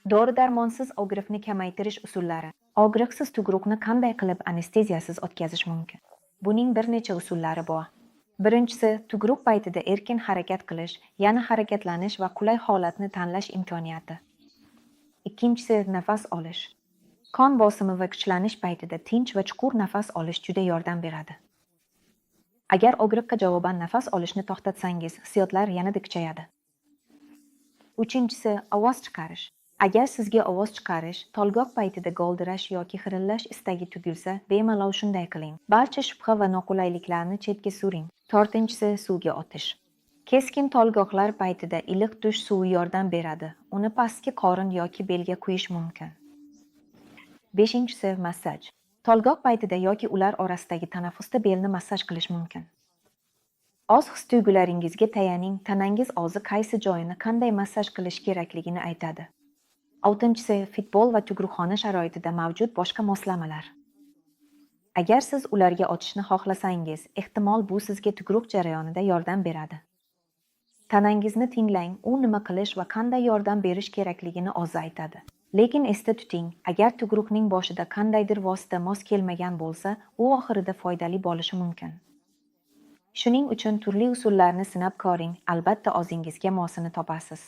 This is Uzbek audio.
Dori-darmonsiz og'riqni kamaytirish usullari. Og'riqsiz tug'ruqni qanday qilib anesteziyasiz o'tkazish mumkin? Buning bir necha usullari bor. Birinchisi, tug'ruq paytida erkin harakat qilish, yana harakatlanish va qulay holatni tanlash imkoniyati. Ikkinchisi, nafas olish. Qon bosimi va kuchlanish paytida tinch va chuqur nafas olish juda yordam beradi. Agar og'riqqa javoban nafas olishni to'xtatsangiz, hissiyotlar yanada kuchayadi. Uchinchisi, ovoz chiqarish. Agar sizga ovoz chiqarish, tolgoq paytida g'oldirash yoki xirillash istagi tugilsa, bemalol shunday qiling. Barcha shubha va noqulayliklarni chetga suring. To'rtinchisi, suvga otish. Keskin tolgoqlar paytida iliq dush suvi yordam beradi. Uni pastki qorin yoki belga quyish mumkin. Beshinchisi, massaj. Tolgoq paytida yoki ular orasidagi tanaffusda belni massaj qilish mumkin. O'z his-tuyg'ularingizga tayaning, tanangiz o'zi qaysi joyini qanday massaj qilish kerakligini aytadi. Oltinchisi, futbol va tug'ruqxona sharoitida mavjud boshqa moslamalar. Agar siz ularga o'tishni xohlasangiz, ehtimol bu sizga tug'ruq jarayonida yordam beradi. Tanangizni tinglang, u nima qilish va qanday yordam berish kerakligini o'zi aytadi. Lekin esda tuting, agar tug'ruqning boshida qandaydir vosita mos kelmagan bo'lsa, u oxirida foydali bo'lishi mumkin. Shuning uchun turli usullarni sinab ko'ring, albatta o'zingizga mosini topasiz.